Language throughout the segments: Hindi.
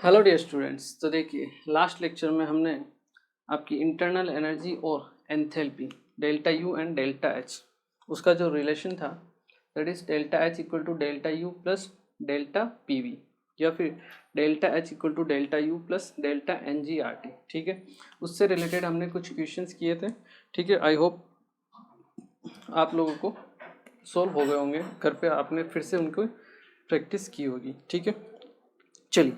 Hello dear students. तो देखिए, लास्ट लेक्चर में हमने आपकी इंटरनल एनर्जी और enthalpy delta U and delta H उसका जो रिलेशन था that is delta H equal to delta U plus delta P V या फिर delta H equal to delta U plus delta N G R T. ठीक है, उससे रिलेटेड हमने कुछ क्वेश्चंस किए थे। ठीक है, आई होप आप लोगों को सॉल्व हो गए होंगे, घर पे आपने फिर से उनको प्रैक्टिस की होगी। ठीक है, चलिए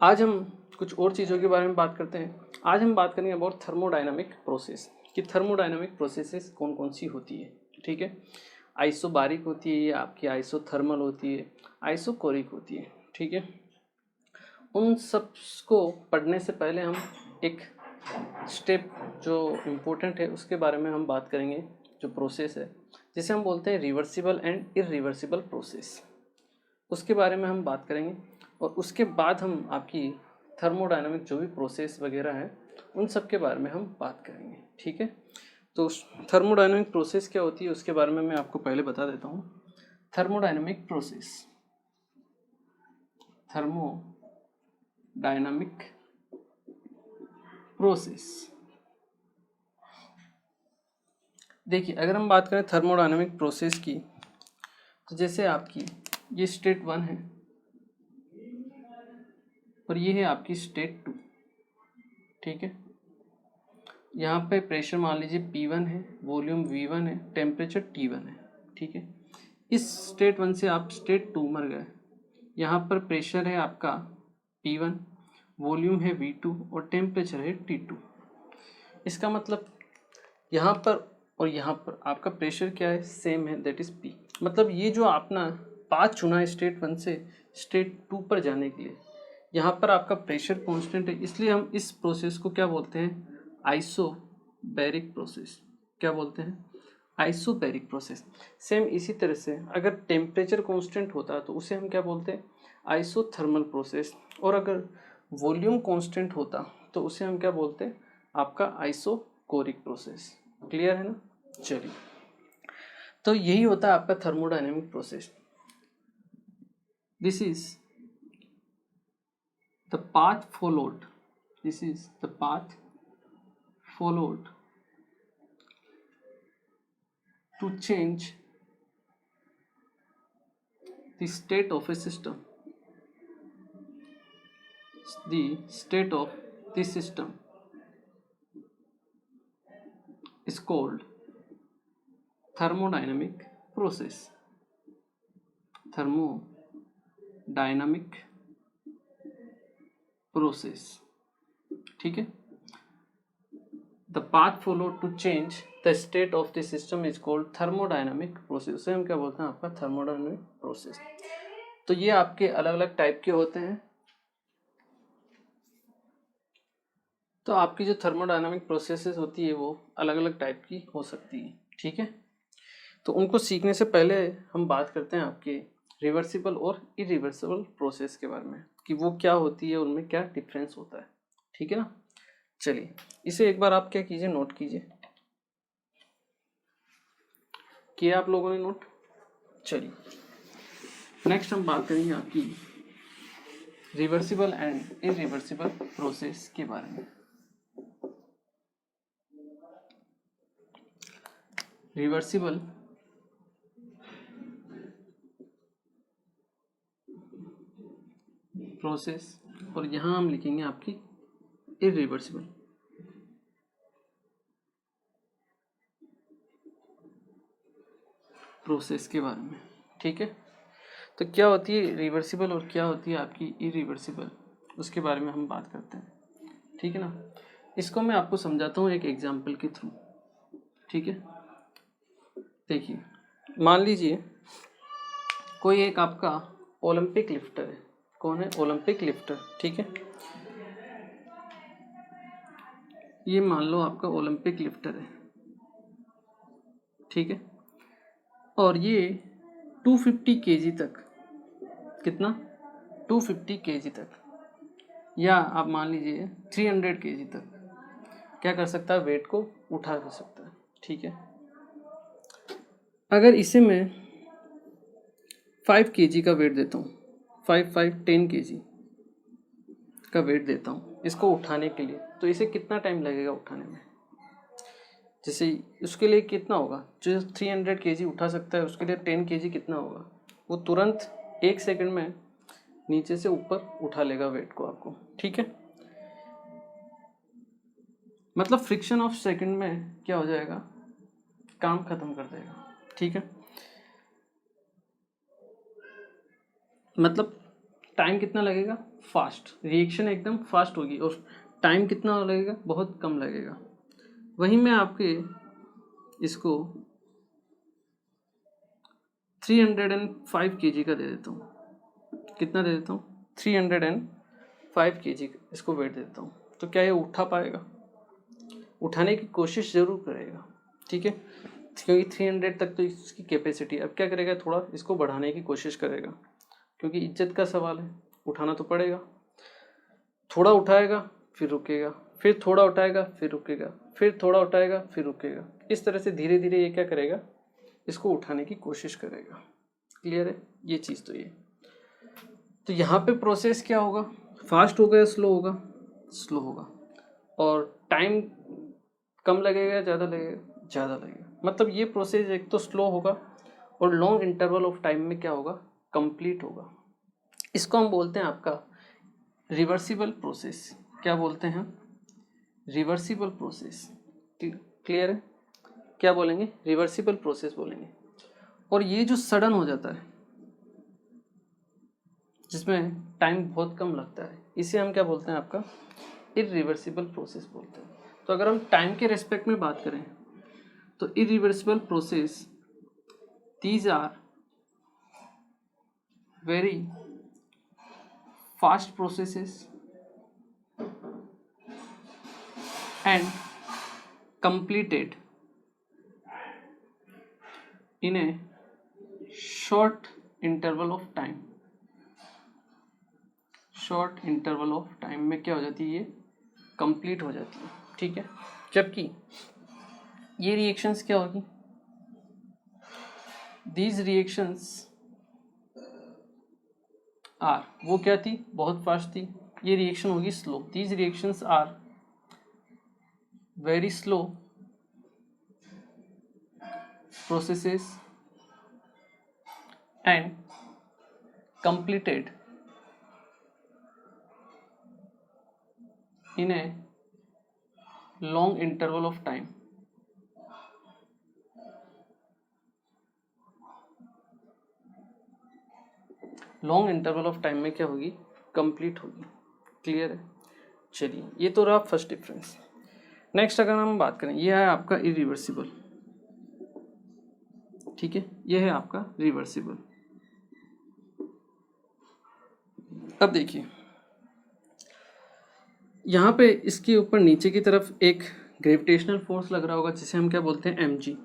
आज हम कुछ और चीज़ों के बारे में बात करते हैं। आज हम बात करेंगे अबाउट थर्मोडायनामिक प्रोसेस कि थर्मोडायनामिक प्रोसेसेस कौन कौन सी होती है। ठीक है, आइसोबारिक होती है या आपकी आइसोथर्मल होती है, आइसोकोरिक होती है। ठीक है, उन सब को पढ़ने से पहले हम एक स्टेप जो इम्पोर्टेंट है उसके बारे में हम बात करेंगे, जो प्रोसेस है जिसे हम बोलते हैं रिवर्सिबल एंड इरिवर्सिबल प्रोसेस, उसके बारे में हम बात करेंगे। और उसके बाद हम आपकी थर्मोडायनामिक जो भी प्रोसेस वगैरह है उन सब के बारे में हम बात करेंगे। ठीक है, तो थर्मोडायनामिक प्रोसेस क्या होती है उसके बारे में मैं आपको पहले बता देता हूँ। थर्मोडायनामिक प्रोसेस देखिए, अगर हम बात करें थर्मोडायनामिक प्रोसेस की, तो जैसे आपकी ये स्टेट 1 है और ये है आपकी स्टेट 2। ठीक है, यहाँ पे प्रेशर मान लीजिए P1 है, वॉल्यूम V1 है, टेम्परेचर T1 है। ठीक है, इस स्टेट 1 से आप स्टेट 2 मर गए। यहाँ पर प्रेशर है आपका P1, वॉल्यूम है V2 और टेम्परेचर है T2। इसका मतलब यहाँ पर और यहाँ पर आपका प्रेशर क्या है, सेम है, दैट इज P। मतलब ये जो आपने पाथ चुना है स्टेट 1 से स्टेट 2 पर जाने के लिए, यहाँ पर आपका प्रेशर कांस्टेंट है, इसलिए हम इस प्रोसेस को क्या बोलते हैं, आइसोबैरिक प्रोसेस। क्या बोलते हैं, आइसोबैरिक प्रोसेस। सेम इसी तरह से अगर टेम्परेचर कांस्टेंट होता तो उसे हम क्या बोलते हैं, आइसोथर्मल प्रोसेस। और अगर वॉल्यूम कांस्टेंट होता तो उसे हम क्या बोलते हैं, आपका आइसोकोरिक प्रोसेस। क्लियर है ना। चलिए, तो यही होता है आपका thermodynamic process. This is the path followed this is the path followed to change the state of a system. The state of the system is called thermodynamic process. Thermodynamic process। ठीक है, the path followed to change the state of the system is called thermodynamic process। उसे हम क्या बोलते हैं, आपका थर्मोडायनामिक प्रोसेस। तो ये आपके अलग अलग टाइप के होते हैं। तो आपकी जो थर्मोडायनामिक प्रोसेसेस होती है वो अलग अलग टाइप की हो सकती है। ठीक है, तो उनको सीखने से पहले हम बात करते हैं आपके रिवर्सिबल और इरिवर्सिबल प्रोसेस के बारे में कि वो क्या होती है, उनमें क्या डिफरेंस होता है। ठीक है ना। चलिए, इसे एक बार आप क्या कीजिए, नोट कीजिए। किया आप लोगों ने नोट। चलिए, नेक्स्ट हम बात करेंगे आपकी रिवर्सिबल एंड इरिवर्सिबल प्रोसेस के बारे में। रिवर्सिबल प्रोसेस और यहाँ हम लिखेंगे आपकी इरिवर्सिबल। प्रोसेस के बारे में। ठीक है, तो क्या होती है रिवर्सिबल और क्या होती है आपकी इरिवर्सिबल, उसके बारे में हम बात करते हैं। ठीक है ना, इसको मैं आपको समझाता हूँ एक एग्जाम्पल के थ्रू। ठीक है, देखिए, मान लीजिए कोई एक आपका ओलंपिक लिफ्टर है। कौन है, ओलंपिक लिफ्टर। ठीक है, ये मान लो आपका ओलंपिक लिफ्टर है। ठीक है, और ये 250 केजी तक, कितना, 250 केजी तक, या आप मान लीजिए 300 केजी तक क्या कर सकता है, वेट को उठा कर सकता है। ठीक है, अगर इसे मैं 5 केजी का वेट देता हूँ, 5 5 10 केजी, का वेट देता हूँ इसको उठाने के लिए, तो इसे कितना टाइम लगेगा उठाने में। जैसे उसके लिए कितना होगा, जो 300 kg उठा सकता है उसके लिए 10 kg कितना होगा, वो तुरंत 1 सेकंड में नीचे से ऊपर उठा लेगा वेट को आपको। ठीक है, मतलब फ्रिक्शन ऑफ सेकंड में क्या हो जाएगा, काम खत्म कर देगा। ठीक है, मतलब टाइम कितना लगेगा, फास्ट, रिएक्शन एकदम फास्ट होगी और टाइम कितना लगेगा, बहुत कम लगेगा। वहीं मैं आपके इसको 305 kg का दे देता हूँ। कितना दे देता हूँ, 305 kg इसको वेट देता हूँ। तो क्या ये उठा पाएगा, उठाने की कोशिश ज़रूर करेगा। ठीक है, क्योंकि 300 तक तो इसकी कैपेसिटी। अब क्या करेगा, थोड़ा इसको बढ़ाने की कोशिश करेगा, क्योंकि इज्जत का सवाल है, उठाना तो पड़ेगा। थोड़ा उठाएगा फिर रुकेगा, फिर थोड़ा उठाएगा फिर रुकेगा, फिर थोड़ा उठाएगा फिर रुकेगा। इस तरह से धीरे धीरे ये क्या करेगा, इसको उठाने की कोशिश करेगा। क्लियर है ये चीज़। तो ये तो यहाँ पे प्रोसेस क्या होगा, फास्ट होगा या स्लो होगा, स्लो होगा। और टाइम कम लगेगा या ज़्यादा लगेगा, ज़्यादा लगेगा। मतलब ये प्रोसेस एक तो स्लो होगा और लॉन्ग इंटरवल ऑफ टाइम में क्या होगा, कंप्लीट होगा। इसको हम बोलते हैं आपका रिवर्सिबल प्रोसेस। क्या बोलते हैं, रिवर्सिबल प्रोसेस। क्लियर है, क्या बोलेंगे, रिवर्सिबल प्रोसेस बोलेंगे। और ये जो सडन हो जाता है, जिसमें टाइम बहुत कम लगता है, इसे हम क्या बोलते हैं, आपका इरिवर्सिबल प्रोसेस बोलते हैं। तो अगर हम टाइम के रेस्पेक्ट में बात करें तो irreversible process, these are very fast processes and completed in a short interval of time। Short interval of time में क्या हो जाती है, ये कंप्लीट हो जाती है। ठीक है, जबकि ये रिएक्शंस क्या होगी, दीज रिएक्शंस आर, वो क्या थी, बहुत फास्ट थी, ये रिएक्शन होगी slow. These reactions are very slow processes and completed in a long interval of time। Long interval of time में क्या होगी, कंप्लीट होगी। क्लियर है, चलिए ये तो रहा फर्स्ट डिफरेंस। नेक्स्ट अगर हम बात करें, ये है आपका इरिवर्सिबल। ठीक है, ये है आपका रिवर्सिबल। अब देखिए यहाँ पे इसके ऊपर नीचे की तरफ एक ग्रेविटेशनल फोर्स लग रहा होगा, जिसे हम क्या बोलते हैं, mg।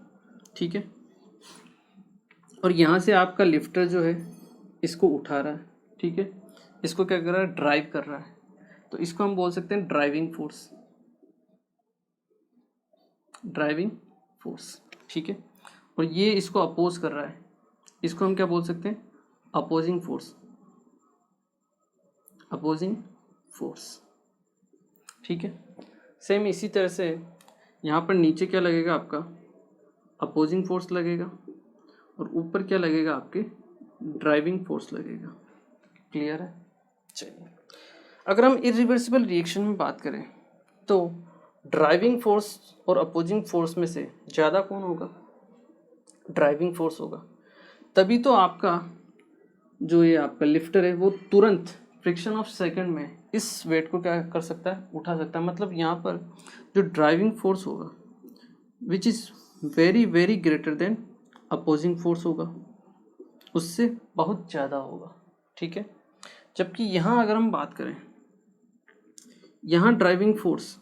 ठीक है, और यहाँ से आपका लिफ्टर जो है इसको उठा रहा है। ठीक है, इसको क्या कर रहा है, ड्राइव कर रहा है। तो इसको हम बोल सकते हैं ड्राइविंग फोर्स, ड्राइविंग फोर्स। ठीक है, और ये इसको अपोज कर रहा है, इसको हम क्या बोल सकते हैं, अपोजिंग फोर्स, अपोजिंग फोर्स। ठीक है, सेम इसी तरह से यहाँ पर नीचे क्या लगेगा, आपका अपोजिंग फोर्स लगेगा, और ऊपर क्या लगेगा, आपके ड्राइविंग फोर्स लगेगा। क्लियर है, चलिए अगर हम इरिवर्सिबल रिएक्शन में बात करें तो ड्राइविंग फोर्स और अपोजिंग फोर्स में से ज़्यादा कौन होगा, ड्राइविंग फोर्स होगा। तभी तो आपका जो ये आपका लिफ्टर है वो तुरंत फ्रिक्शन ऑफ सेकंड में इस वेट को क्या कर सकता है, उठा सकता है। मतलब यहाँ पर जो ड्राइविंग फोर्स होगा which is very very greater than opposing force होगा, उससे बहुत ज़्यादा होगा। ठीक है, जबकि यहाँ अगर हम बात करें, यहाँ ड्राइविंग फोर्स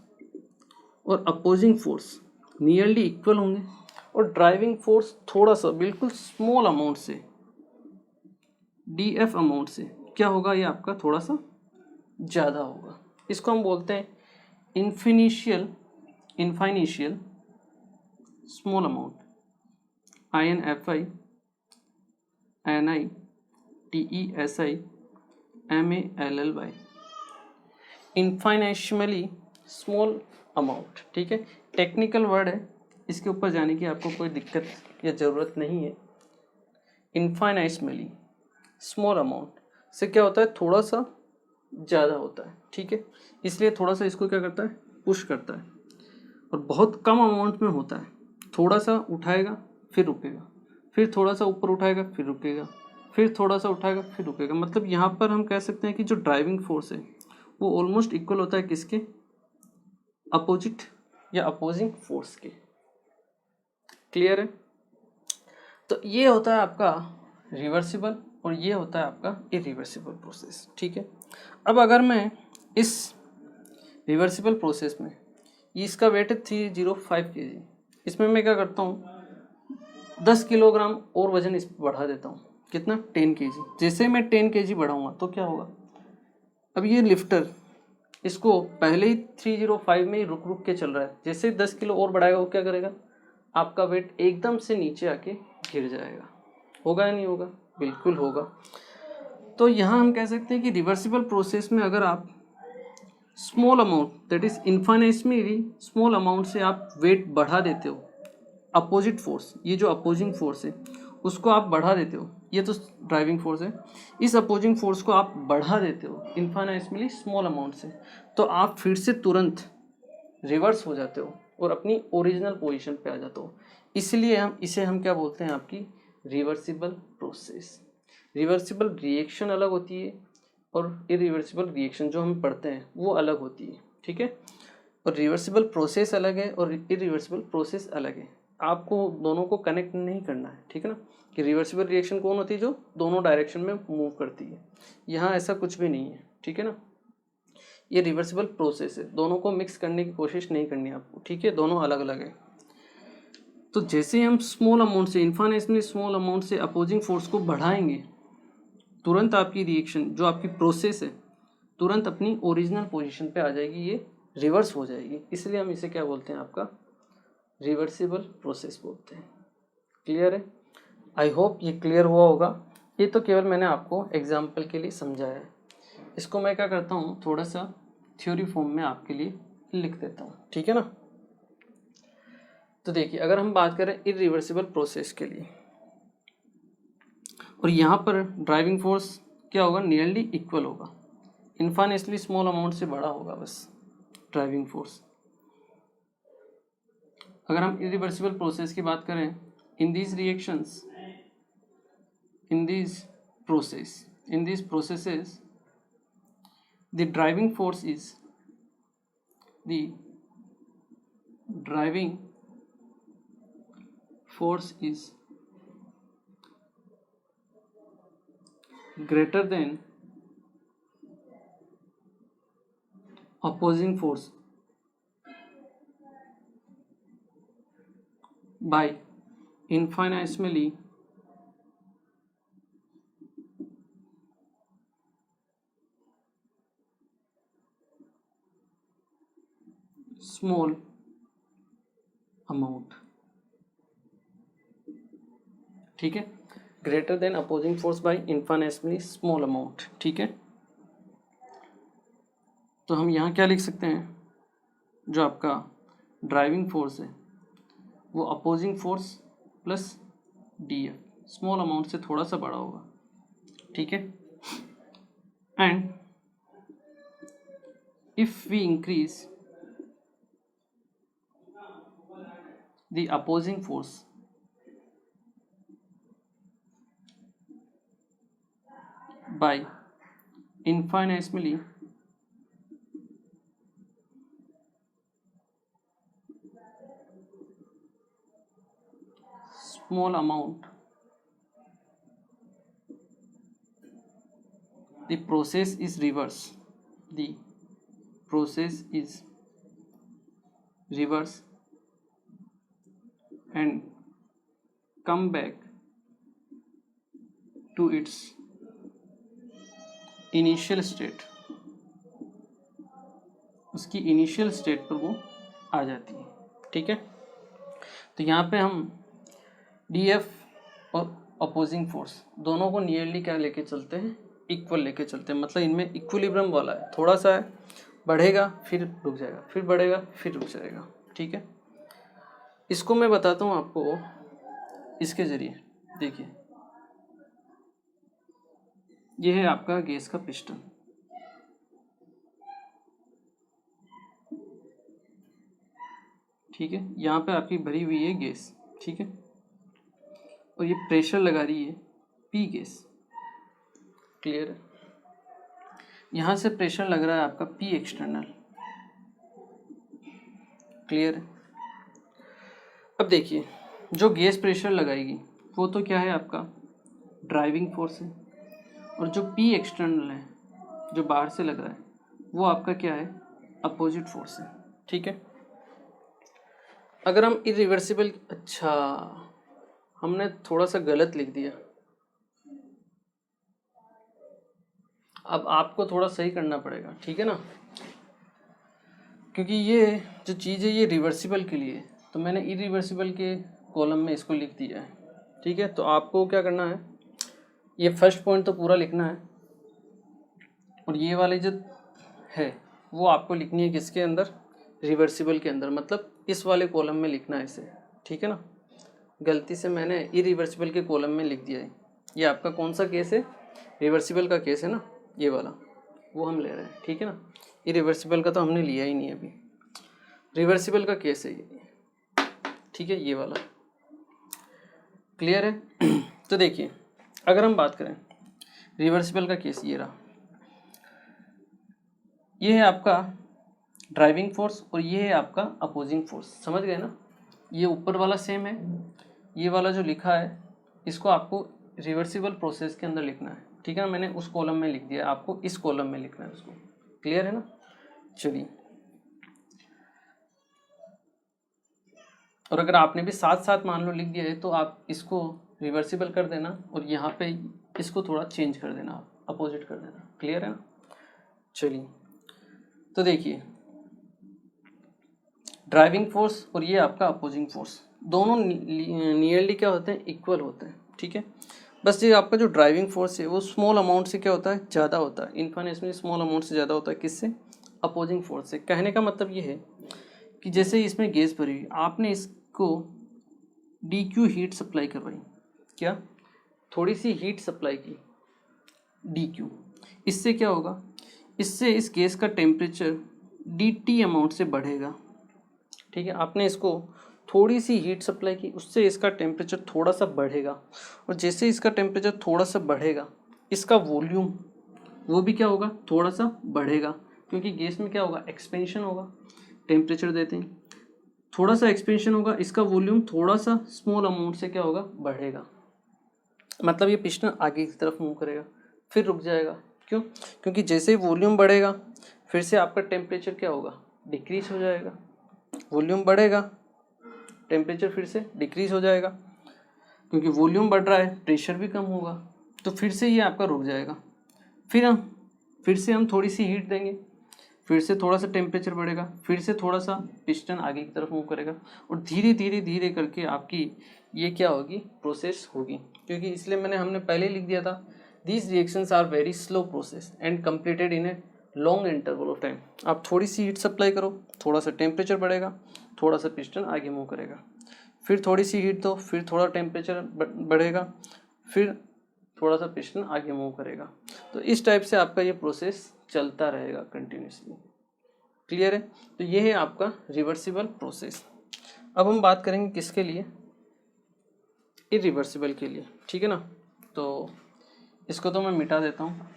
और अपोजिंग फोर्स नियरली इक्वल होंगे, और ड्राइविंग फोर्स थोड़ा सा बिल्कुल स्मॉल अमाउंट से, df अमाउंट से क्या होगा, ये आपका थोड़ा सा ज़्यादा होगा। इसको हम बोलते हैं infinitesimal small amount, INFI NI TESI MALLY। Infinitesimally small amount, ठीक है, टेक्निकल वर्ड है, इसके ऊपर जाने की आपको कोई दिक्कत या ज़रूरत नहीं है। इनफाइनेशमली स्मॉल अमाउंट से क्या होता है, थोड़ा सा ज़्यादा होता है, ठीक है, इसलिए थोड़ा सा इसको क्या करता है, पुश करता है, और बहुत कम अमाउंट में होता है, थोड़ा सा उठाएगा फिर रुकेगा, फिर थोड़ा सा ऊपर उठाएगा फिर रुकेगा, फिर थोड़ा सा उठाएगा फिर रुकेगा। मतलब यहाँ पर हम कह सकते हैं कि जो ड्राइविंग फोर्स है वो ऑलमोस्ट इक्वल होता है किसके, अपोजिट या अपोजिंग फोर्स के। क्लियर है? तो ये होता है आपका रिवर्सिबल और ये होता है आपका इरिवर्सिबल प्रोसेस, ठीक है। अब अगर मैं इस रिवर्सिबल प्रोसेस में, इसका वेट है 305 kg, इसमें मैं क्या करता हूँ 10 किलोग्राम और वजन इस पर बढ़ा देता हूँ, कितना, 10 kg। जैसे मैं 10 kg बढ़ाऊँगा तो क्या होगा, अब ये लिफ्टर इसको पहले ही 305 में ही रुक रुक के चल रहा है, जैसे 10 किलो और बढ़ाएगा वो क्या करेगा, आपका वेट एकदम से नीचे आके गिर जाएगा। होगा या नहीं होगा? बिल्कुल होगा। तो यहाँ हम कह सकते हैं कि रिवर्सिबल प्रोसेस में अगर आप small amount, that is infinitely small amount से आप वेट बढ़ा देते हो, अपोजिट फोर्स, ये जो अपोजिंग फोर्स है उसको आप बढ़ा देते हो, ये तो ड्राइविंग फोर्स है, इस अपोजिंग फोर्स को आप बढ़ा देते हो इन्फाइनेटली स्मॉल अमाउंट से, तो आप फिर से तुरंत रिवर्स हो जाते हो और अपनी ओरिजिनल पोजीशन पे आ जाते हो। इसलिए हम क्या बोलते हैं, आपकी रिवर्सिबल प्रोसेस। रिवर्सिबल रिएक्शन अलग होती है और इरिवर्सिबल रिएक्शन जो हम पढ़ते हैं वो अलग होती है, ठीक है। और रिवर्सिबल प्रोसेस अलग है और इरिवर्सिबल प्रोसेस अलग है, आपको दोनों को कनेक्ट नहीं करना है, ठीक है ना, कि रिवर्सिबल रिएक्शन कौन होती है, जो दोनों डायरेक्शन में मूव करती है। यहाँ ऐसा कुछ भी नहीं है, ठीक है ना, ये रिवर्सिबल प्रोसेस है, दोनों को मिक्स करने की कोशिश नहीं करनी आपको, ठीक है, दोनों अलग अलग है। तो जैसे हम स्मॉल अमाउंट से, इन्फाइनेटली स्मॉल अमाउंट से अपोजिंग फोर्स को बढ़ाएंगे, तुरंत आपकी रिएक्शन जो आपकी प्रोसेस है तुरंत अपनी ओरिजिनल पोजीशन पे आ जाएगी, ये रिवर्स हो जाएगी, इसलिए हम इसे क्या बोलते हैं, आपका रिवर्सिबल प्रोसेस बोलते हैं। क्लियर है? आई होप ये क्लियर हुआ होगा। ये तो केवल मैंने आपको एग्जाम्पल के लिए समझाया है, इसको मैं क्या करता हूँ, थोड़ा सा थ्योरी फॉर्म में आपके लिए लिख देता हूँ, ठीक है ना। तो देखिए, अगर हम बात करें इरिवर्सिबल प्रोसेस के लिए, और यहाँ पर ड्राइविंग फोर्स क्या होगा, नियरली इक्वल होगा, इन्फाइनेटली स्मॉल अमाउंट से बड़ा होगा बस ड्राइविंग फोर्स। अगर हम इरिवर्सिबल प्रोसेस की बात करें, in these reactions, in these processes the driving force is greater than opposing force by infinitesimally small amount, ठीक है, greater than opposing force by infinitely small amount, ठीक है। तो हम यहाँ क्या लिख सकते हैं, जो आपका ड्राइविंग फोर्स है वो opposing force plus D F, small amount से थोड़ा सा बड़ा होगा, ठीक है। And if we increase the opposing force by infinitesimally small amount, the process is reverse, the process is reverse and come back to its initial state, उसकी इनिशियल स्टेट पर वो आ जाती है, ठीक है। तो यहाँ पे हम डी एफ और अपोजिंग फोर्स दोनों को नियरली क्या लेके चलते हैं, इक्वल लेके चलते हैं, मतलब इनमें इक्विलिब्रियम वाला है, थोड़ा सा है बढ़ेगा फिर रुक जाएगा, फिर बढ़ेगा फिर रुक जाएगा। ठीक है, इसको मैं बताता हूँ आपको इसके ज़रिए। देखिए ये है आपका गैस का पिस्टन, ठीक है, यहाँ पे आपकी भरी हुई है गैस, ठीक है, और ये प्रेशर लगा रही है पी गैस, क्लियर है। यहाँ से प्रेशर लग रहा है आपका पी एक्सटर्नल, क्लियर है। अब देखिए जो गैस प्रेशर लगाएगी वो तो क्या है आपका ड्राइविंग फोर्स है, और जो पी एक्सटर्नल है जो बाहर से लग रहा है वो आपका क्या है अपोजिट फोर्स है। ठीक है, अगर हम इरिवर्सिबल, अच्छा हमने थोड़ा सा गलत लिख दिया, अब आपको थोड़ा सही करना पड़ेगा, ठीक है ना, क्योंकि ये जो चीज़ है ये रिवर्सिबल के लिए, तो मैंने इरिवर्सिबल के कॉलम में इसको लिख दिया है। ठीक है, तो आपको क्या करना है, ये फर्स्ट पॉइंट तो पूरा लिखना है, और ये वाली जो है वो आपको लिखनी है किसके अंदर, रिवर्सिबल के अंदर, मतलब इस वाले कॉलम में लिखना है इसे। ठीक है ना, गलती से मैंने इरिवर्सिबल के कॉलम में लिख दिया है। ये आपका कौन सा केस है, रिवर्सिबल का केस है ना, ये वाला वो हम ले रहे हैं। ठीक है ना, इरिवर्सिबल का तो हमने लिया ही नहीं अभी, रिवर्सिबल का केस है ये, ठीक है, ये वाला, क्लियर है। तो देखिए अगर हम बात करें रिवर्सिबल का केस, ये रहा, ये है आपका ड्राइविंग फोर्स और ये है आपका अपोजिंग फोर्स, समझ गए ना। ये ऊपर वाला सेम है, ये वाला जो लिखा है इसको आपको रिवर्सिबल प्रोसेस के अंदर लिखना है। ठीक है ना, मैंने उस कॉलम में लिख दिया, आपको इस कॉलम में लिखना है उसको, क्लियर है ना। चलिए, और अगर आपने भी साथ साथ मान लो लिख दिया है तो आप इसको रिवर्सिबल कर देना और यहाँ पे इसको थोड़ा चेंज कर देना, अपोजिट कर देना, क्लियर है ना। चलिए, तो देखिए ड्राइविंग फोर्स और ये आपका अपोजिंग फोर्स दोनों नियरली क्या होते हैं, इक्वल होते हैं। ठीक है, बस ये आपका जो ड्राइविंग फोर्स है वो स्मॉल अमाउंट से क्या होता है, ज़्यादा होता है, इन्फिनिटली स्मॉल अमाउंट से ज़्यादा होता है, किससे, अपोजिंग फोर्स से। कहने का मतलब ये है कि जैसे इसमें गैस भरी हुई, आपने इसको डी क्यू हीट सप्लाई करवाई, क्या थोड़ी सी हीट सप्लाई की डी क्यू, इससे क्या होगा, इससे इस गैस का टेम्परेचर डी टी अमाउंट से बढ़ेगा। ठीक है, आपने इसको थोड़ी सी हीट सप्लाई की, उससे इसका टेम्परेचर थोड़ा सा बढ़ेगा, और जैसे इसका टेम्परेचर थोड़ा सा बढ़ेगा इसका वॉल्यूम वो भी क्या होगा, थोड़ा सा बढ़ेगा, क्योंकि गैस में क्या होगा, एक्सपेंशन होगा, टेम्परेचर देते हैं, थोड़ा सा एक्सपेंशन होगा, इसका वॉल्यूम थोड़ा सा स्मॉल अमाउंट से क्या होगा, बढ़ेगा, मतलब ये पिस्टन आगे की तरफ मूव करेगा फिर रुक जाएगा। क्यों, क्योंकि जैसे ही वॉल्यूम बढ़ेगा फिर से आपका टेम्परेचर क्या होगा, डिक्रीज हो जाएगा, वॉल्यूम बढ़ेगा टेम्परेचर फिर से डिक्रीज हो जाएगा, क्योंकि वॉल्यूम बढ़ रहा है प्रेशर भी कम होगा, तो फिर से ये आपका रुक जाएगा, फिर से हम थोड़ी सी हीट देंगे, फिर से थोड़ा सा टेम्परेचर बढ़ेगा, फिर से थोड़ा सा पिस्टन आगे की तरफ मूव करेगा, और धीरे धीरे धीरे करके आपकी ये क्या होगी, प्रोसेस होगी। क्योंकि इसलिए हमने पहले लिख दिया था, these reactions are very slow process and completed in a long interval of time. आप थोड़ी सी हीट सप्लाई करो, थोड़ा सा टेम्परेचर बढ़ेगा, थोड़ा सा पिस्टन आगे मूव करेगा, फिर थोड़ी सी हीट दो, फिर थोड़ा टेम्परेचर बढ़ेगा, फिर थोड़ा सा पिस्टन आगे मूव करेगा। तो इस टाइप से आपका ये प्रोसेस चलता रहेगा कंटिन्यूसली, क्लियर है। तो ये है आपका रिवर्सिबल प्रोसेस। अब हम बात करेंगे किसके लिए, इरिवर्सिबल के लिए, ठीक है ना। तो इसको तो मैं मिटा देता हूँ,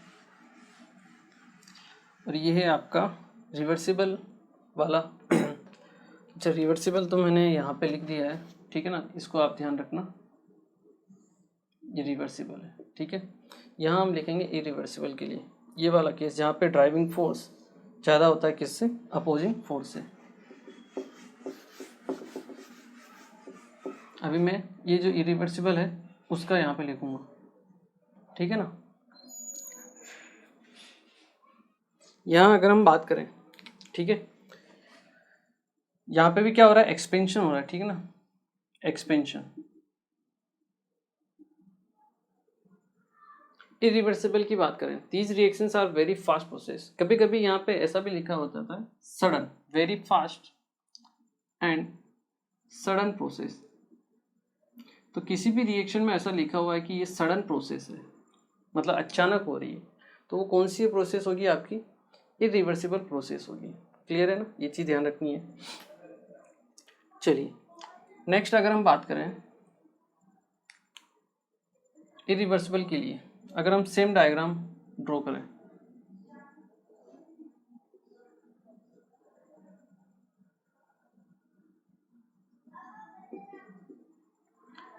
और ये है आपका रिवर्सिबल वाला। अच्छा, रिवर्सिबल तो मैंने यहाँ पे लिख दिया है, ठीक है ना, इसको आप ध्यान रखना, ये रिवर्सिबल है, ठीक है। यहाँ हम लिखेंगे इरिवर्सिबल के लिए, ये वाला केस जहाँ पे ड्राइविंग फोर्स ज़्यादा होता है किससे, अपोजिंग फोर्स से। अभी मैं ये जो इरिवर्सिबल है उसका यहाँ पे लिखूंगा, ठीक है ना। यहाँ अगर हम बात करें, ठीक है, यहाँ पे भी क्या हो रहा है, एक्सपेंशन हो रहा है, ठीक है ना, एक्सपेंशन। इरिवर्सिबल की बात करें, these reactions are very fast process. कभी कभी यहाँ पे ऐसा भी लिखा होता था sudden, very fast and sudden process. तो किसी भी रिएक्शन में ऐसा लिखा हुआ है कि ये सडन प्रोसेस है, मतलब अचानक हो रही है, तो वो कौन सी प्रोसेस होगी? आपकी इरिवर्सिबल प्रोसेस होगी। क्लियर है ना, ये चीज़ ध्यान रखनी है। चलिए नेक्स्ट अगर हम बात करें इरिवर्सिबल के लिए, अगर हम सेम डायग्राम ड्रॉ करें,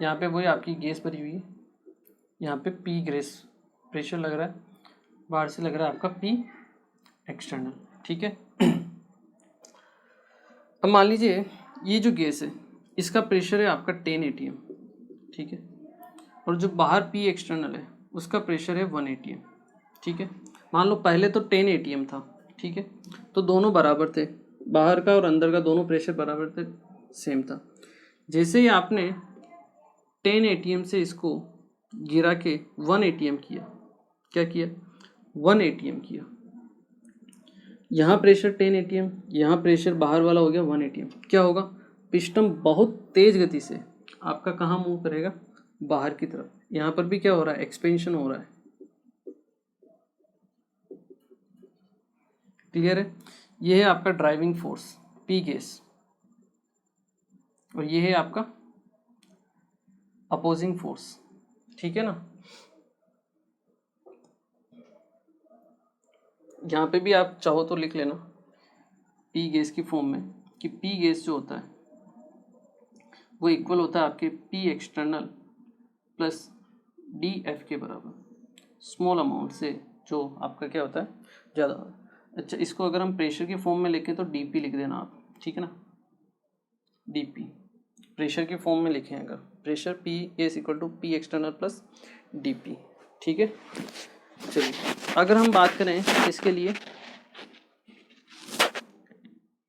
यहाँ पे वही आपकी गैस भरी हुई है, यहाँ पे पी गैस प्रेशर लग रहा है, बाहर से लग रहा है आपका पी एक्सटर्नल, ठीक है। अब मान लीजिए ये जो गैस है इसका प्रेशर है आपका 10 atm, ठीक है, और जो बाहर पी एक्सटर्नल है उसका प्रेशर है 1 atm, ठीक है। मान लो पहले तो 10 atm था, ठीक है, तो दोनों बराबर थे, बाहर का और अंदर का दोनों प्रेशर बराबर थे, सेम था। जैसे ही आपने 10 atm से इसको गिरा के 1 atm किया, क्या किया? 1 atm किया, यहाँ प्रेशर 10 atm, यहाँ प्रेशर बाहर वाला हो गया 1 atm। क्या होगा? पिस्टन बहुत तेज गति से आपका कहाँ मूव करेगा? बाहर की तरफ। यहाँ पर भी क्या हो रहा है? एक्सपेंशन हो रहा है। क्लियर है? ये है आपका ड्राइविंग फोर्स पी गैस, और ये है आपका अपोजिंग फोर्स, ठीक है ना। यहाँ पे भी आप चाहो तो लिख लेना पी गैस की फॉर्म में कि पी गैस जो होता है वो इक्वल होता है आपके P external plus D F के बराबर, स्मॉल अमाउंट से जो आपका क्या होता है ज़्यादा। अच्छा, इसको अगर हम प्रेशर की फॉर्म में लिखें तो डी पी लिख देना आप, ठीक है ना। डी पी प्रेशर की फॉर्म में लिखें, अगर pressure P gas equal to P external plus D P, ठीक है। चलिए अगर हम बात करें इसके लिए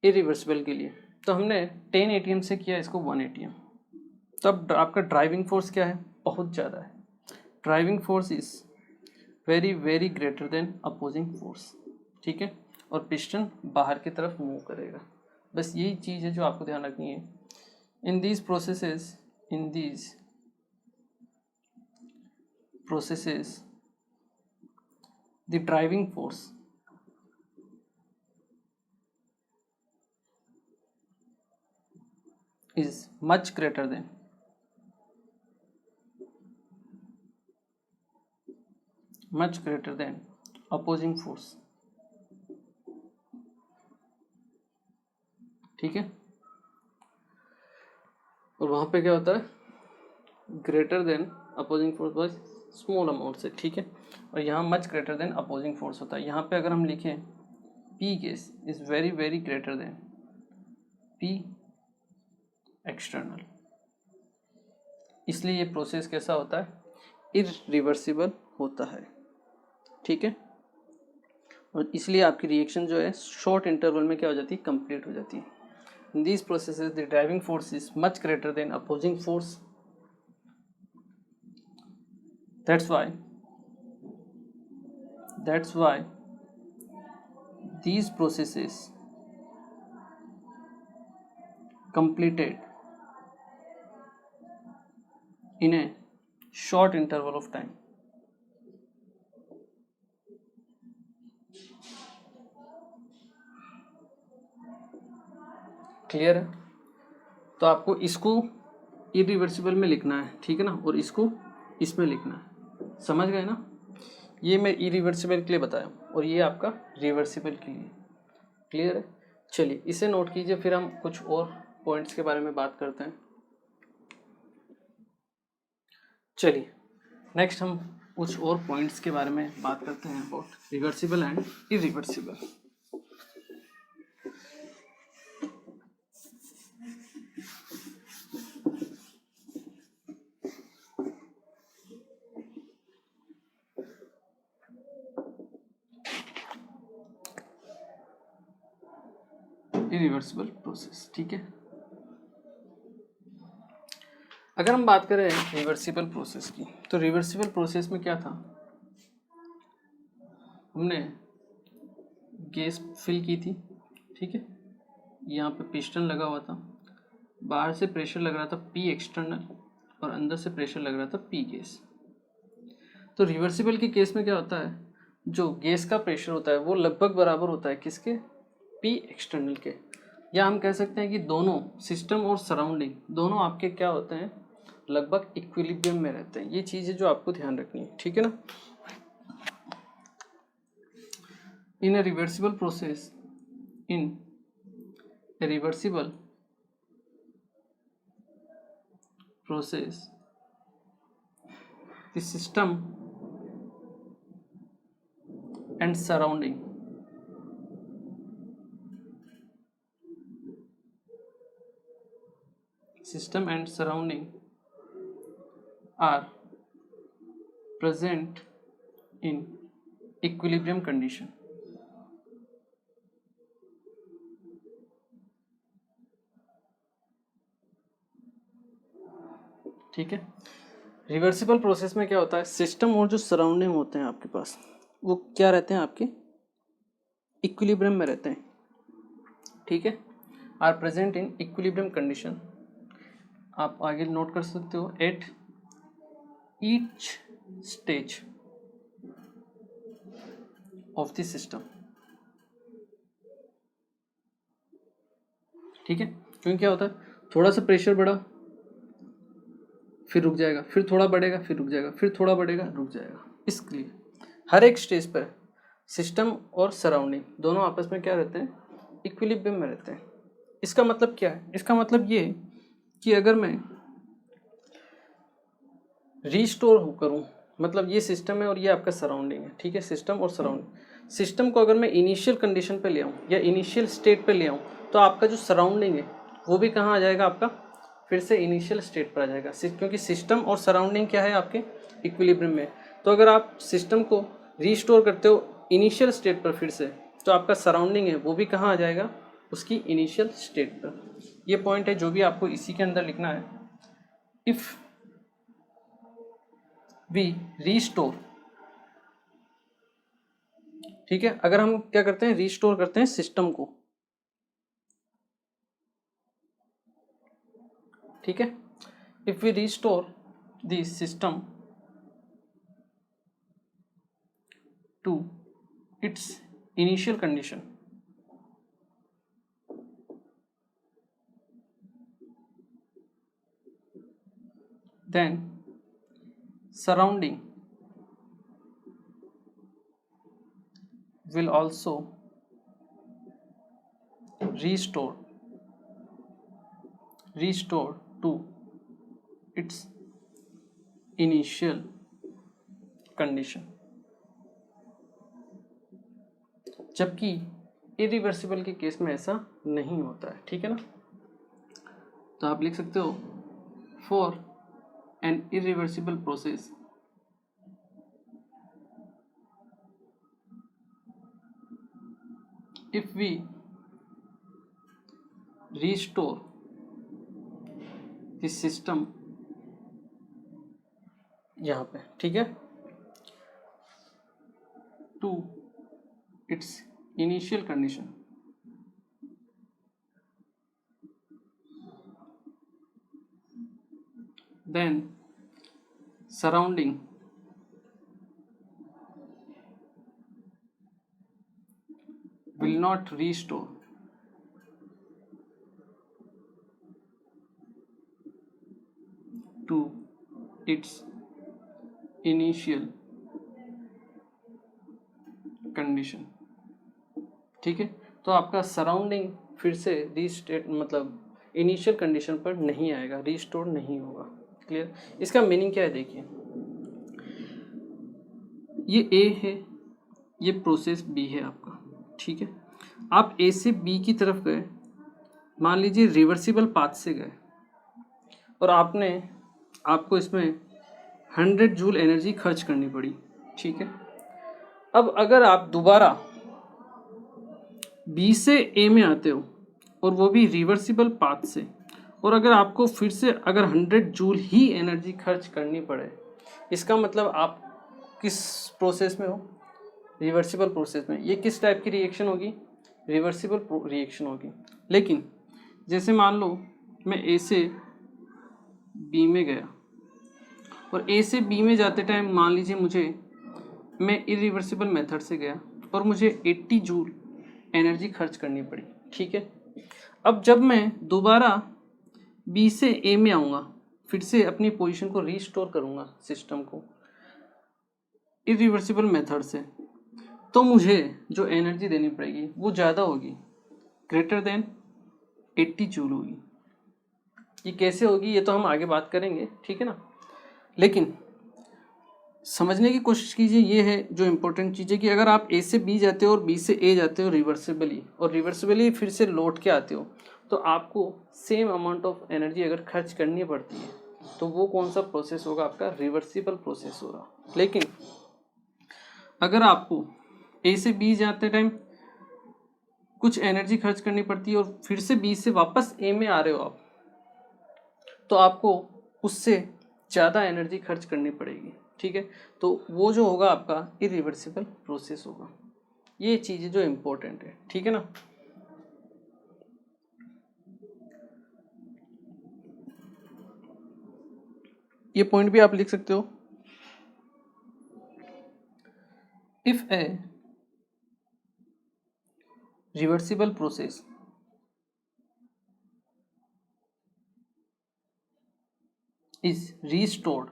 इरिवर्सिबल के लिए, तो हमने 10 atm से किया इसको 1 atm, तब आपका ड्राइविंग फोर्स क्या है? बहुत ज़्यादा है। Driving force is very very greater than opposing force, ठीक है, और पिस्टन बाहर की तरफ मूव करेगा। बस यही चीज़ है जो आपको ध्यान रखनी है। In these processes the driving force is much greater than opposing force, ठीक है। और वहाँ पे क्या होता है? Greater than opposing force by small amount से, ठीक है, और यहाँ much greater than opposing force होता है। यहाँ पे अगर हम लिखें P case is very very greater than P external, इसलिए ये प्रोसेस कैसा होता है? इरिवर्सिबल होता है, ठीक है। और इसलिए आपकी रिएक्शन जो है शॉर्ट इंटरवल में क्या हो जाती है? कंप्लीट हो जाती है। In these processes the driving force is much greater than opposing force, that's why these processes completed in a short interval of time. Clear है? तो आपको इसको इरिवर्सिबल में लिखना है, ठीक है ना, और इसको इसमें लिखना है। समझ गए ना? ये मैं इरिवर्सिबल के लिए बताया और ये आपका रिवर्सिबल के लिए। क्लियर है? चलिए इसे नोट कीजिए, फिर हम कुछ और पॉइंट्स के बारे में बात करते हैं। चलिए नेक्स्ट हम कुछ और पॉइंट्स के बारे में बात करते हैं about reversible and irreversible. Irreversible process, ठीक है। अगर हम बात करें रिवर्सिबल प्रोसेस की, तो रिवर्सिबल प्रोसेस में क्या था? हमने गैस फिल की थी, ठीक है, यहाँ पे पिस्टन लगा हुआ था, बाहर से प्रेशर लग रहा था P एक्सटर्नल और अंदर से प्रेशर लग रहा था P गैस। तो रिवर्सिबल के केस में क्या होता है, जो गैस का प्रेशर होता है वो लगभग बराबर होता है किसके, P एक्सटर्नल के, या हम कह सकते हैं कि दोनों सिस्टम और सराउंडिंग दोनों आपके क्या होते हैं, लगभग इक्विलिब्रियम में रहते हैं। ये चीज़ है जो आपको ध्यान रखनी है, ठीक है ना। In a reversible process, in a reversible process the system and surrounding are present in equilibrium condition। ठीक है, रिवर्सिबल प्रोसेस में क्या होता है, सिस्टम और जो सराउंडिंग होते हैं आपके पास वो क्या रहते हैं, आपके इक्विलिब्रियम में रहते हैं, ठीक है, are present in equilibrium condition. आप आगे नोट कर सकते हो, at each stage of the system, ठीक है, क्योंकि क्या होता है, थोड़ा सा प्रेशर बढ़ा फिर रुक जाएगा, फिर थोड़ा बढ़ेगा फिर रुक जाएगा, फिर थोड़ा बढ़ेगा रुक जाएगा। इसलिए हर एक स्टेज पर सिस्टम और सराउंडिंग दोनों आपस में क्या रहते हैं, इक्विलिब्रियम में रहते हैं। इसका मतलब क्या है, इसका मतलब ये कि अगर मैं रीस्टोर करूं, मतलब ये सिस्टम है और ये आपका सराउंडिंग है, ठीक है, सिस्टम और सराउंडिंग। सिस्टम को अगर मैं इनिशियल कंडीशन पे ले आऊँ या इनिशियल स्टेट पे ले आऊँ तो आपका जो सराउंडिंग है वो भी कहाँ आ जाएगा, आपका फिर से इनिशियल स्टेट पर आ जाएगा, क्योंकि सिस्टम और सराउंडिंग क्या है, आपके इक्विलिब्रियम में। तो अगर आप सिस्टम को रीस्टोर करते हो इनिशियल स्टेट पर फिर से, तो आपका सराउंडिंग है वो भी कहाँ आ जाएगा, उसकी इनिशियल स्टेट पर। ये पॉइंट है जो भी आपको इसी के अंदर लिखना है। इफ़ वी रीस्टोर, ठीक है, अगर हम क्या करते हैं, रीस्टोर करते हैं सिस्टम को, ठीक है, if we restore the system to its initial condition, then surrounding will also restore to its initial condition। जबकि इरिवर्सिबल के केस में ऐसा नहीं होता है, ठीक है ना। तो आप लिख सकते हो, for an irreversible process if we restore the system, यहाँ पे, ठीक है, to its initial condition, then surrounding will not restore to its initial condition, ठीक है। तो आपका सराउंडिंग फिर से रीस्टेट मतलब इनिशियल कंडीशन पर नहीं आएगा, रीस्टोर नहीं होगा। क्लियर, इसका मीनिंग क्या है, देखिए, ये ए है, ये प्रोसेस बी है आपका, ठीक है, आप ए से बी की तरफ गए, मान लीजिए रिवर्सिबल पाथ से गए, और आपको इसमें 100 जूल एनर्जी खर्च करनी पड़ी, ठीक है। अब अगर आप दोबारा बी से ए में आते हो और वो भी रिवर्सिबल पाथ से, और अगर आपको फिर से अगर 100 जूल ही एनर्जी खर्च करनी पड़े, इसका मतलब आप किस प्रोसेस में हो, रिवर्सिबल प्रोसेस में ये किस टाइप की रिएक्शन होगी, रिवर्सिबल रिएक्शन होगी। लेकिन जैसे मान लो मैं ए से बी में गया और ए से बी में जाते टाइम मान लीजिए मुझे, मैं इरिवर्सिबल मेथड से गया और मुझे 80 जूल एनर्जी खर्च करनी पड़ी, ठीक है। अब जब मैं दोबारा बी से ए में आऊँगा, फिर से अपनी पोजीशन को रीस्टोर करूँगा सिस्टम को इरिवर्सिबल मेथड से, तो मुझे जो एनर्जी देनी पड़ेगी वो ज़्यादा होगी, ग्रेटर देन 80 जूल होगी। ये कैसे होगी ये तो हम आगे बात करेंगे, ठीक है ना। लेकिन समझने की कोशिश कीजिए, ये है जो इम्पोर्टेंट चीज़ है कि अगर आप ए से बी जाते हो और बी से ए जाते हो रिवर्सिबली, और रिवर्सिबली फिर से लौट के आते हो, तो आपको सेम अमाउंट ऑफ एनर्जी अगर खर्च करनी पड़ती है तो वो कौन सा प्रोसेस होगा, आपका रिवर्सिबल प्रोसेस होगा। लेकिन अगर आपको ए से बी जाते टाइम कुछ एनर्जी खर्च करनी पड़ती है और फिर से बी से वापस ए में आ रहे हो आप, तो आपको उससे ज़्यादा एनर्जी खर्च करनी पड़ेगी, ठीक है। तो वो जो होगा आपका इरिवर्सिबल प्रोसेस होगा। ये चीज़ें जो इम्पोर्टेंट है, ठीक है ना। ये पॉइंट भी आप लिख सकते हो। If A reversible process is restored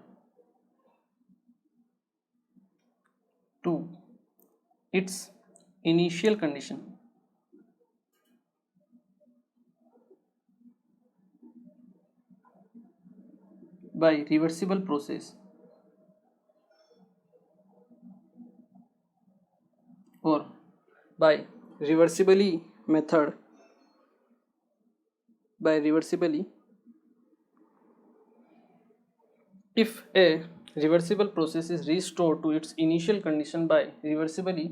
to its initial condition by reversible process or by reversibly method, by reversibly, if a reversible process is restored to its initial condition by reversibly,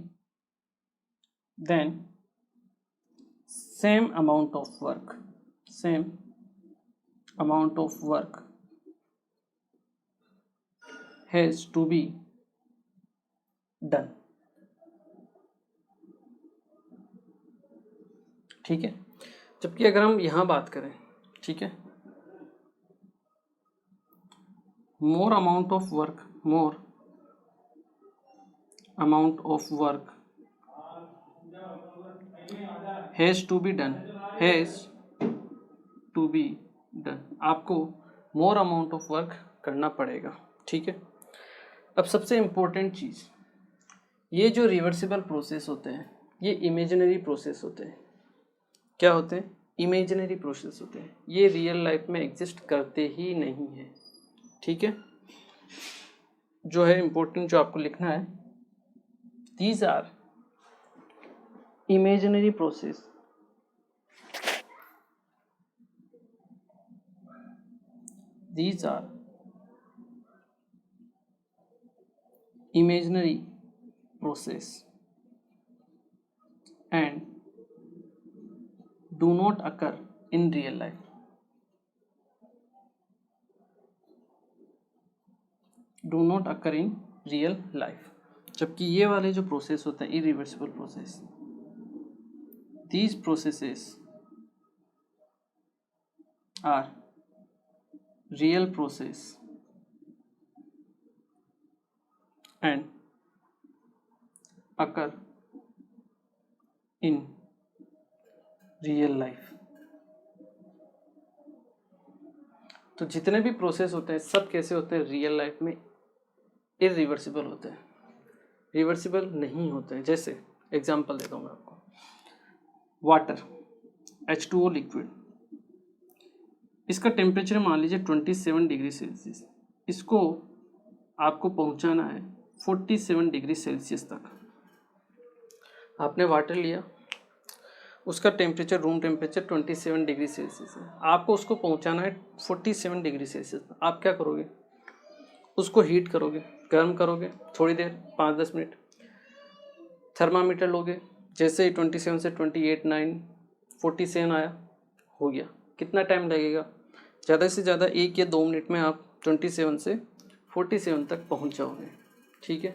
then same amount of work has to be done, ठीक है। जबकि अगर हम यहाँ बात करें, ठीक है, more amount of work has to be done, आपको more amount of work करना पड़ेगा, ठीक है। अब सबसे इम्पोर्टेंट चीज़, ये जो रिवर्सिबल प्रोसेस होते हैं ये इमेजिनरी प्रोसेस होते हैं। क्या होते हैं, इमेजिनरी प्रोसेस होते हैं। ये रियल लाइफ में एग्जिस्ट करते ही नहीं है, ठीक है। जो है इम्पोर्टेंट जो आपको लिखना है, these are imaginary process, these are imaginary process and do not occur in real life. जबकि ये वाले जो प्रोसेस होते हैं irreversible process, these processes are real process and occur in real life। तो जितने भी प्रोसेस होते हैं सब कैसे होते हैं, रियल लाइफ में इरिवर्सिबल होते हैं, रिवर्सिबल नहीं होते हैं। जैसे एग्जांपल देता हूँ मैं आपको, वाटर H2O लिक्विड, इसका टेम्परेचर मान लीजिए 27 डिग्री सेल्सियस, इसको आपको पहुंचाना है 47 डिग्री सेल्सियस तक। आपने वाटर लिया, उसका temperature room temperature 27 degree Celsius है, आपको उसको पहुंचाना है 47 डिग्री सेल्सियस तक। आप क्या करोगे, उसको हीट करोगे, गर्म करोगे थोड़ी देर, 5-10 मिनट, थर्मामीटर लोगे, जैसे ही 27 से 28, 9, 47 आया, हो गया। कितना टाइम लगेगा, ज़्यादा से ज़्यादा 1 या 2 मिनट में आप 27 से 47 तक पहुंच जाओगे, ठीक है।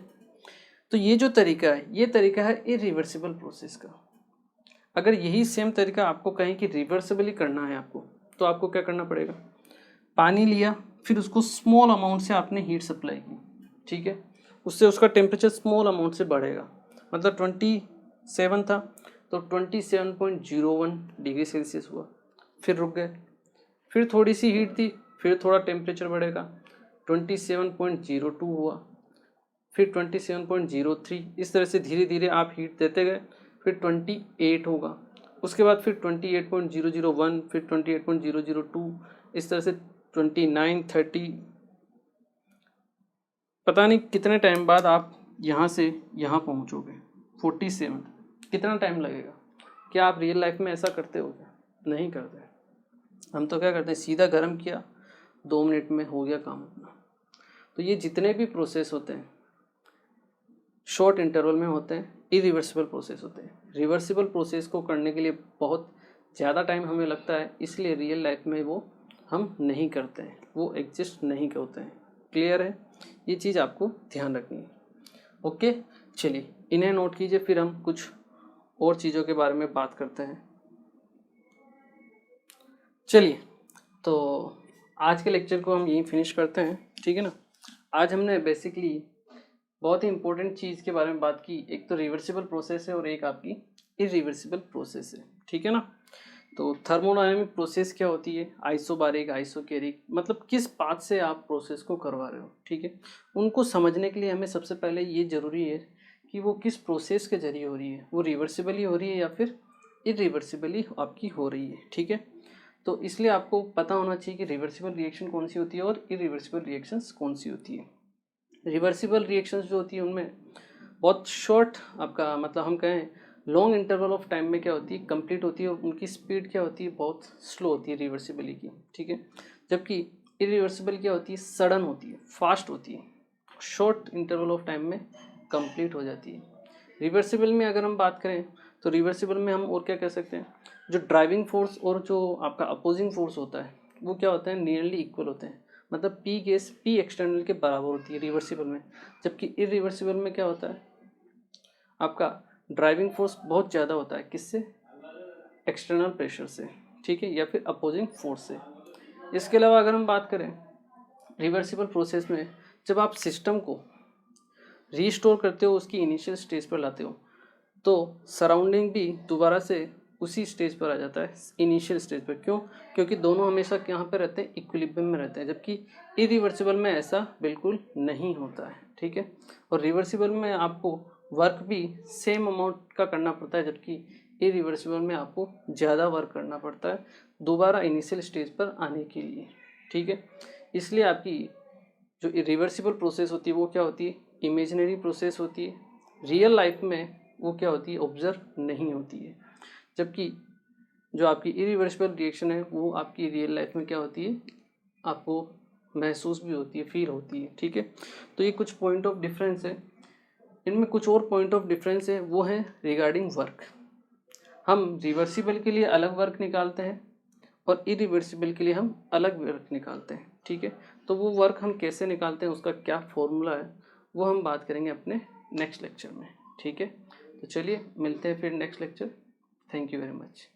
तो ये जो तरीका है, ये तरीका है इरिवर्सिबल प्रोसेस का। अगर यही सेम तरीका आपको कहें कि रिवर्सिबली करना है आपको, तो आपको क्या करना पड़ेगा, पानी लिया, फिर उसको स्मॉल अमाउंट से आपने हीट सप्लाई की, ठीक है, उससे उसका टेम्परेचर स्मॉल अमाउंट से बढ़ेगा, मतलब 27 था तो 27.01 डिग्री सेल्सियस हुआ, फिर रुक गए, फिर थोड़ी सी हीट थी, फिर थोड़ा टेम्परेचर बढ़ेगा, 27.02 हुआ, फिर 27.03, इस तरह से धीरे धीरे आप हीट देते गए, फिर 28 होगा, उसके बाद फिर 28.001, फिर 28.002, इस तरह से 29, 30, पता नहीं कितने टाइम बाद आप यहाँ से यहाँ पहुँचोगे 47, कितना टाइम लगेगा। क्या आप रियल लाइफ में ऐसा करते हो क्या? नहीं करते। हम तो क्या करते हैं, सीधा गर्म किया, 2 मिनट में हो गया काम अपना। तो ये जितने भी प्रोसेस होते हैं शॉर्ट इंटरवल में होते हैं, इरिवर्सिबल प्रोसेस होते हैं। रिवर्सिबल प्रोसेस को करने के लिए बहुत ज़्यादा टाइम हमें लगता है, इसलिए रियल लाइफ में वो हम नहीं करते हैं, वो एग्जिस्ट नहीं करते हैं। क्लियर है? ये चीज़ आपको ध्यान रखनी है। ओके, चलिए इन्हें नोट कीजिए, फिर हम कुछ और चीज़ों के बारे में बात करते हैं। चलिए, तो आज के लेक्चर को हम यहीं फिनिश करते हैं, ठीक है ना। आज हमने बेसिकली बहुत ही इंपॉर्टेंट चीज़ के बारे में बात की, एक तो रिवर्सिबल प्रोसेस है और एक आपकी इरिवर्सिबल प्रोसेस है, ठीक है ना। तो थर्मोडायनामिक प्रोसेस क्या होती है, आइसोबारिक, आइसोकेरिक, मतलब किस पाथ से आप प्रोसेस को करवा रहे हो, ठीक है। उनको समझने के लिए हमें सबसे पहले ये ज़रूरी है कि वो किस प्रोसेस के जरिए हो रही है, वो रिवर्सिबली हो रही है या फिर इरिवर्सिबली आपकी हो रही है, ठीक है। तो इसलिए आपको पता होना चाहिए कि रिवर्सिबल रिएक्शन कौन सी होती है और इरिवर्सिबल रिएक्शंस कौन सी होती है। रिवर्सिबल रिएक्शंस जो होती है उनमें बहुत शॉर्ट, आपका मतलब हम कहें लॉन्ग इंटरवल ऑफ टाइम में क्या होती है, कंप्लीट होती है, और उनकी स्पीड क्या होती है, बहुत स्लो होती है रिवर्सिबली की, ठीक है। जबकि इरिवर्सिबल क्या होती है, सडन होती है, फास्ट होती है, शॉर्ट इंटरवल ऑफ टाइम में कंप्लीट हो जाती है। रिवर्सिबल में अगर हम बात करें तो रिवर्सिबल में हम और क्या कह सकते हैं, जो ड्राइविंग फोर्स और जो आपका अपोजिंग फोर्स होता है वो क्या होता है, नियरली इक्वल होते हैं, मतलब पी गैस पी एक्सटर्नल के बराबर होती है रिवर्सिबल में। जबकि इरिवर्सिबल में क्या होता है, आपका ड्राइविंग फोर्स बहुत ज़्यादा होता है, किससे, एक्सटर्नल प्रेशर से, ठीक है, या फिर अपोजिंग फोर्स से। इसके अलावा अगर हम बात करें रिवर्सिबल प्रोसेस में, जब आप सिस्टम को रीस्टोर करते हो, उसकी इनिशियल स्टेज पर लाते हो, तो सराउंडिंग भी दोबारा से उसी स्टेज पर आ जाता है, इनिशियल स्टेज पर। क्यों? क्योंकि दोनों हमेशा यहाँ पे रहते हैं, इक्विलिब्रियम में रहते हैं, जबकि इरिवर्सिबल में ऐसा बिल्कुल नहीं होता है, ठीक है। और रिवर्सिबल में आपको वर्क भी सेम अमाउंट का करना पड़ता है, जबकि इरिवर्सिबल में आपको ज़्यादा वर्क करना पड़ता है दोबारा इनिशियल स्टेज पर आने के लिए, ठीक है। इसलिए आपकी जो रिवर्सिबल प्रोसेस होती है वो क्या होती है, इमेजिनरी प्रोसेस होती है, रियल लाइफ में वो क्या होती है, ऑब्जर्व नहीं होती है। जबकि जो आपकी इरिवर्सिबल रिएक्शन है वो आपकी रियल लाइफ में क्या होती है, आपको महसूस भी होती है, फील होती है, ठीक है। तो ये कुछ पॉइंट ऑफ डिफरेंस है। इनमें कुछ और पॉइंट ऑफ डिफरेंस है, वो है रिगार्डिंग वर्क। हम रिवर्सिबल के लिए अलग वर्क निकालते हैं और इरिवर्सिबल के लिए हम अलग वर्क निकालते हैं, ठीक है। तो वो वर्क हम कैसे निकालते हैं, उसका क्या फॉर्मूला है, वो हम बात करेंगे अपने नेक्स्ट लेक्चर में, ठीक है। तो चलिए मिलते हैं फिर next lecture. Thank you very much.